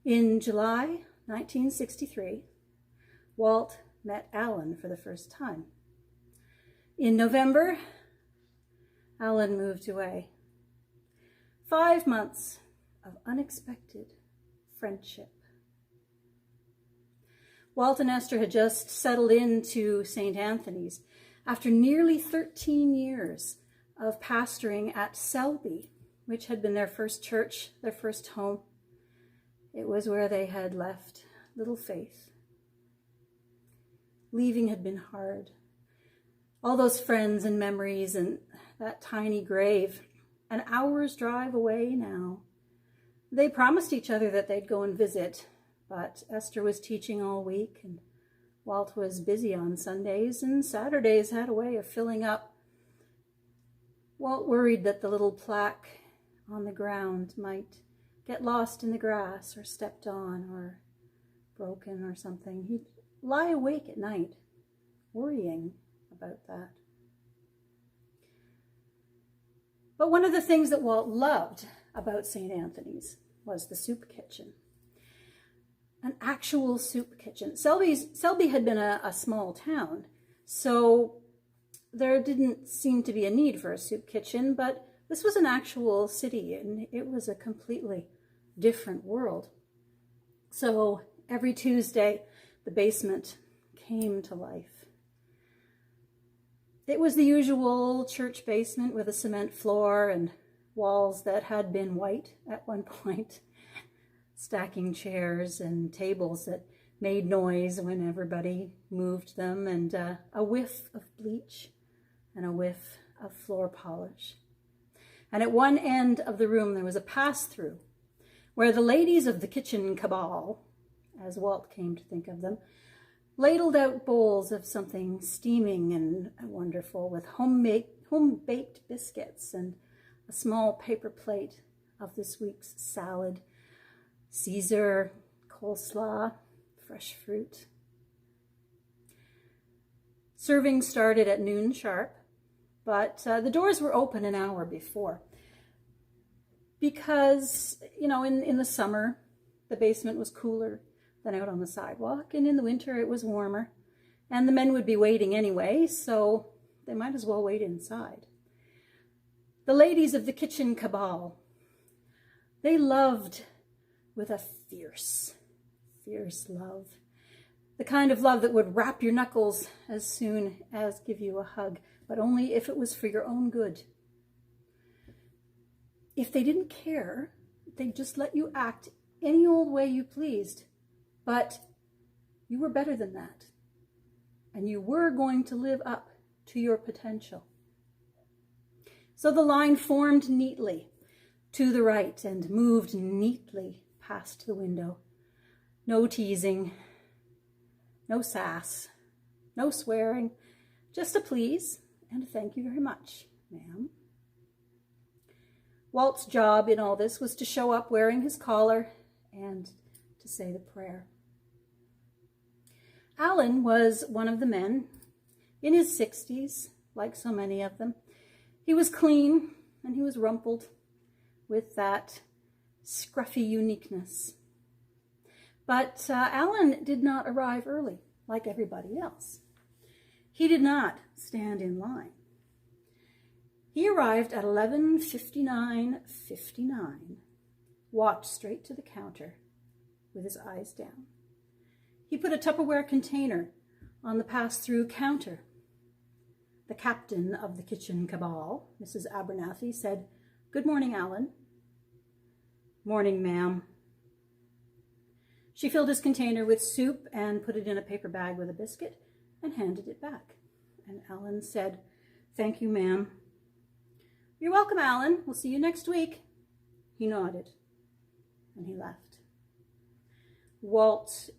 In July 1963, Walt met Alan for the first time. In November, Alan moved away. 5 months of unexpected friendship. Walt and Esther had just settled into St. Anthony's after nearly 13 years of pastoring at Selby, which had been their first church, their first home. It was where they had left little Faith. Leaving had been hard. All those friends and memories and that tiny grave, an hour's drive away now. They promised each other that they'd go and visit, but Esther was teaching all week and Walt was busy on Sundays, and Saturdays had a way of filling up. Walt worried that the little plaque on the ground might get lost in the grass or stepped on or broken or something. He'd lie awake at night worrying about that. But one of the things that Walt loved about St. Anthony's was the soup kitchen. An actual soup kitchen. Selby had been a small town, so there didn't seem to be a need for a soup kitchen, but this was an actual city, and it was a completely different world. So every Tuesday, the basement came to life. It was the usual church basement with a cement floor and walls that had been white at one point, stacking chairs and tables that made noise when everybody moved them, and a whiff of bleach and a whiff of floor polish. And at one end of the room there was a pass-through where the ladies of the kitchen cabal, as Walt came to think of them, ladled out bowls of something steaming and wonderful with home-baked biscuits and a small paper plate of this week's salad, Caesar, coleslaw, fresh fruit. Serving started at noon sharp, but the doors were open an hour before. Because, in the summer, the basement was cooler than out on the sidewalk, and in the winter it was warmer, and the men would be waiting anyway, so they might as well wait inside. The ladies of the kitchen cabal, they loved with a fierce love. The kind of love that would wrap your knuckles as soon as give you a hug, but only if it was for your own good. If they didn't care, they'd just let you act any old way you pleased. But you were better than that. And you were going to live up to your potential. So the line formed neatly to the right and moved neatly past the window. No teasing, no sass, no swearing, just a please and a thank you very much, ma'am. Walt's job in all this was to show up wearing his collar and to say the prayer. Alan was one of the men, in his 60s, like so many of them. He was clean and he was rumpled with that scruffy uniqueness. But Alan did not arrive early like everybody else. He did not stand in line. He arrived at 11:59:59, walked straight to the counter with his eyes down. He put a Tupperware container on the pass-through counter. The captain of the kitchen cabal, Mrs. Abernathy, said, "Good morning, Alan." "Morning, ma'am." She filled his container with soup and put it in a paper bag with a biscuit and handed it back. And Alan said, "Thank you, ma'am." "You're welcome, Alan. We'll see you next week." He nodded and he left. Walt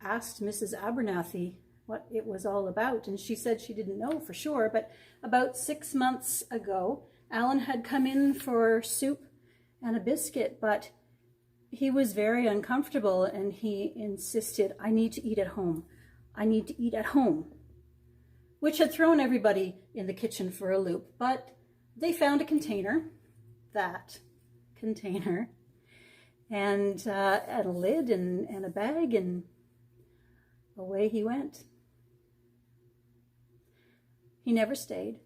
asked Mrs. Abernathy what it was all about, and she said she didn't know for sure, but about 6 months ago, Alan had come in for soup and a biscuit, but he was very uncomfortable and he insisted, "I need to eat at home. I need to eat at home," which had thrown everybody in the kitchen for a loop, but they found a container, that container, and a lid and a bag, and away he went. He never stayed.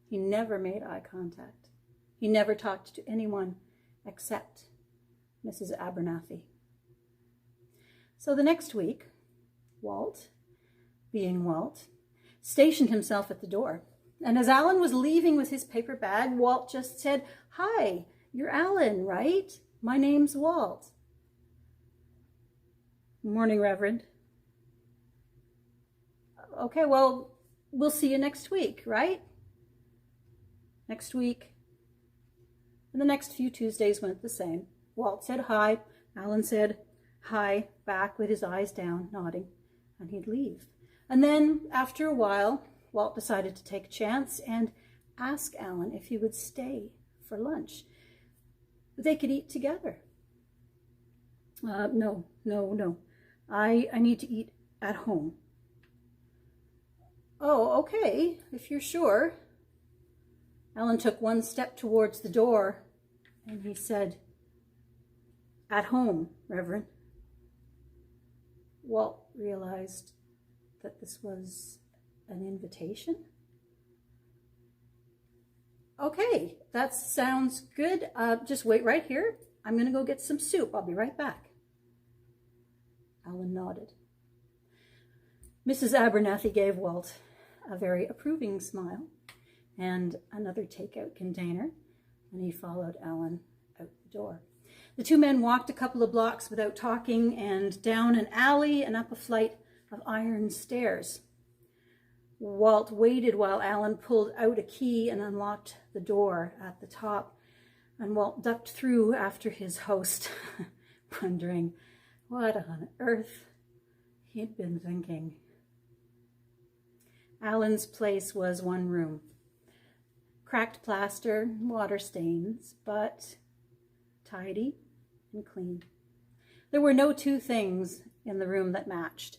He never made eye contact. He never talked to anyone except Mrs. Abernathy. So the next week, Walt, being Walt, stationed himself at the door. And as Alan was leaving with his paper bag, Walt just said, "Hi, you're Alan, right? My name's Walt." "Morning, Reverend." "Okay, well, we'll see you next week, right?" Next week. And the next few Tuesdays went the same. Walt said hi. Alan said hi back with his eyes down, nodding, and he'd leave. And then, after a while, Walt decided to take a chance and ask Alan if he would stay for lunch. They could eat together. No. I need to eat at home." "Oh, okay, if you're sure." Alan took one step towards the door, and he said, "At home, Reverend." Walt realized that this was an invitation. "Okay, that sounds good. Just wait right here. I'm going to go get some soup. I'll be right back." Alan nodded. Mrs. Abernathy gave Walt a very approving smile and another takeout container, and he followed Alan out the door. The two men walked a couple of blocks without talking, and down an alley and up a flight of iron stairs. Walt waited while Alan pulled out a key and unlocked the door at the top, and Walt ducked through after his host, wondering what on earth he'd been thinking. Alan's place was one room. Cracked plaster, water stains, but tidy and clean. There were no two things in the room that matched,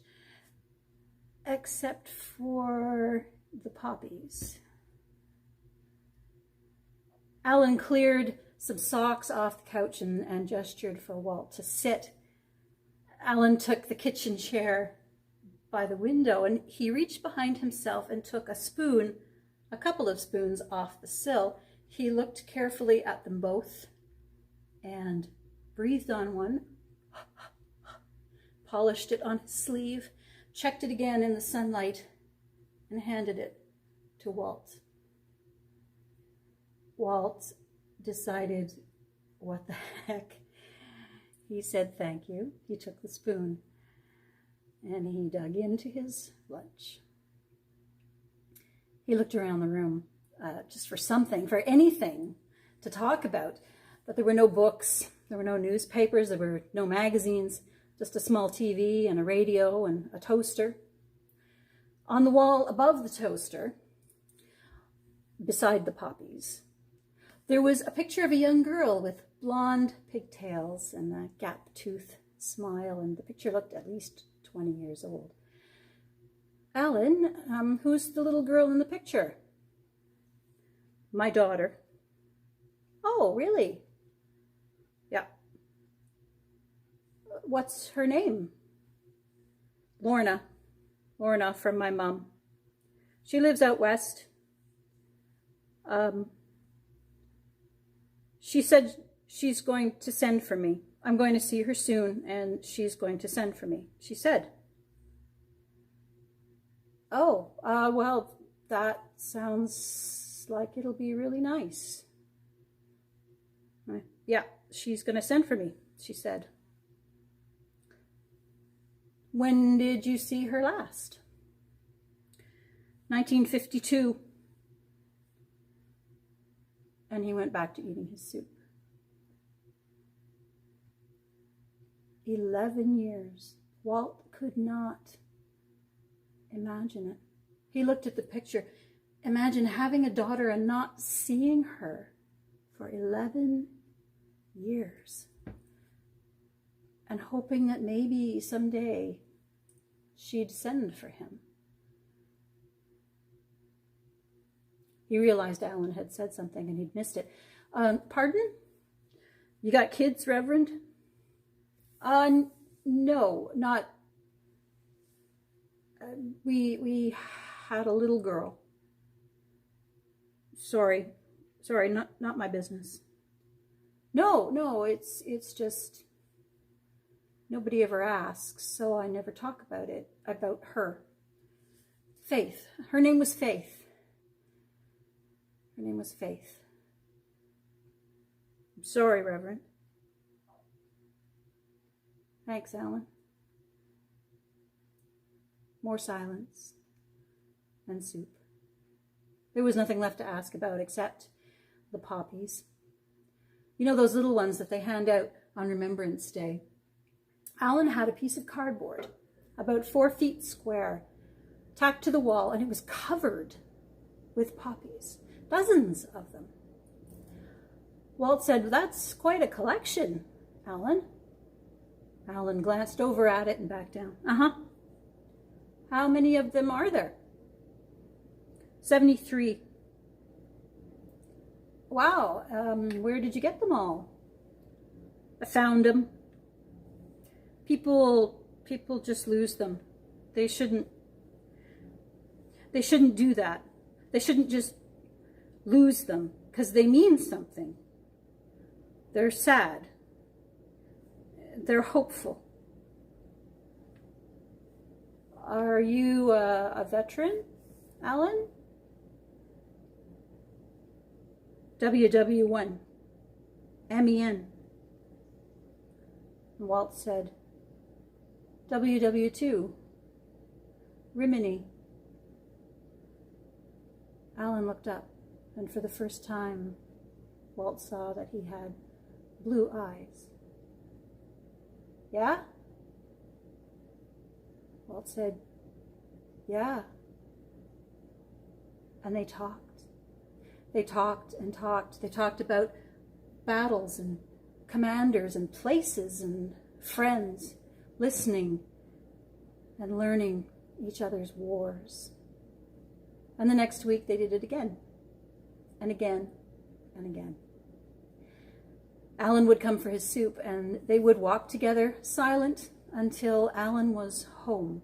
except for the poppies. Alan cleared some socks off the couch and gestured for Walt to sit. Alan took the kitchen chair by the window, and he reached behind himself and took a couple of spoons off the sill. He looked carefully at them both and breathed on one, polished it on his sleeve, checked it again in the sunlight, and handed it to Walt. Walt decided, what the heck? He said thank you. He took the spoon and he dug into his lunch. He looked around the room just for something, for anything to talk about, but there were no books, there were no newspapers, there were no magazines, just a small TV and a radio and a toaster. On the wall above the toaster, beside the poppies, there was a picture of a young girl with blonde pigtails and a gap-toothed smile, and the picture looked at least 20 years old. "Alan, who's the little girl in the picture?" "My daughter." "Oh, really?" "Yeah." "What's her name?" "Lorna. Lorna from my mom. She lives out west. She said she's going to send for me. I'm going to see her soon, and she's going to send for me, she said." "Oh, well, that sounds like it'll be really nice." "Yeah, she's going to send for me, she said." "When did you see her last?" 1952. And he went back to eating his soup. 11 years. Walt could not imagine it. He looked at the picture. Imagine having a daughter and not seeing her for 11 years. And hoping that maybe someday she'd send for him. He realized Alan had said something and he'd missed it. "Pardon? You got kids, Reverend?" No, not. We had a little girl. Sorry, not my business. No, it's just nobody ever asks, so I never talk about it, about her. Faith. Her name was Faith. Her name was Faith. I'm sorry, Reverend. Thanks, Alan. More silence and soup. There was nothing left to ask about except the poppies. You know those little ones that they hand out on Remembrance Day? Alan had a piece of cardboard, about 4 feet square, tacked to the wall, and it was covered with poppies, dozens of them. Walt said, "That's quite a collection, Alan." Alan glanced over at it and back down. How many of them are there? 73. Wow, where did you get them all? I found them. People just lose them. They shouldn't do that. They shouldn't just lose them because they mean something. They're sad. They're hopeful. Are you a veteran, Alan? WW1, MEN. And Walt said, WW2, Rimini. Alan looked up, and for the first time, Walt saw that he had blue eyes. Yeah? Walt said, yeah. And they talked. They talked and talked. They talked about battles and commanders and places and friends, listening and learning each other's wars. And the next week they did it again and again and again. Alan would come for his soup, and they would walk together, silent, until Alan was home.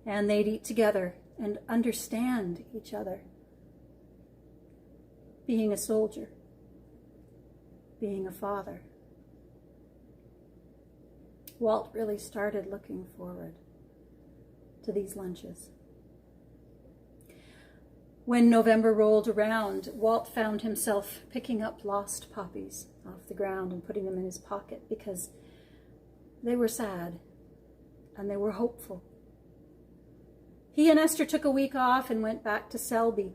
And they'd eat together and understand each other. Being a soldier, being a father. Walt really started looking forward to these lunches. When November rolled around, Walt found himself picking up lost poppies off the ground and putting them in his pocket because they were sad and they were hopeful. He and Esther took a week off and went back to Selby,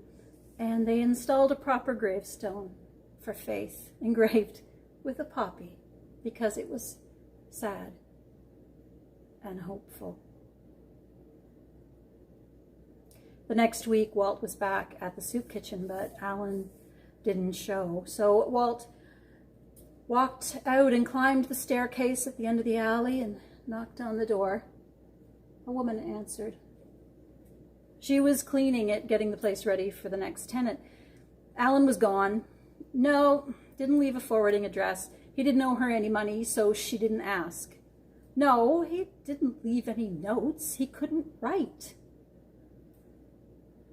and they installed a proper gravestone for Faith, engraved with a poppy, because it was sad and hopeful. The next week, Walt was back at the soup kitchen, but Alan didn't show. So Walt walked out and climbed the staircase at the end of the alley and knocked on the door. A woman answered. She was cleaning it, getting the place ready for the next tenant. Alan was gone. No, didn't leave a forwarding address. He didn't owe her any money, so she didn't ask. No, he didn't leave any notes. He couldn't write.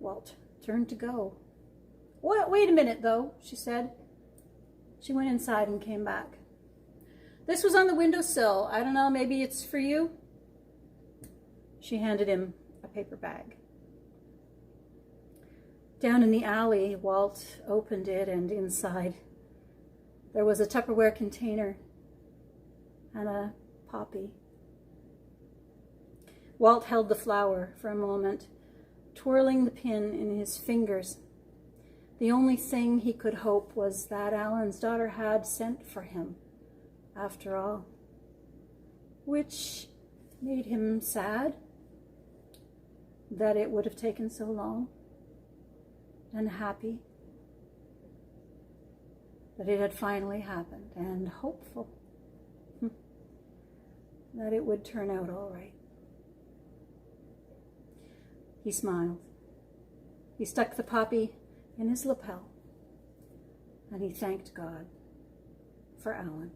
Walt turned to go. Wait a minute, though, she said. She went inside and came back. This was on the windowsill. I don't know, maybe it's for you? She handed him a paper bag. Down in the alley, Walt opened it, and inside there was a Tupperware container and a poppy. Walt held the flower for a moment, twirling the pin in his fingers. The only thing he could hope was that Alan's daughter had sent for him, after all, which made him sad that it would have taken so long, and happy that it had finally happened, and hopeful that it would turn out all right. He smiled. He stuck the poppy in his lapel, and he thanked God for Alan.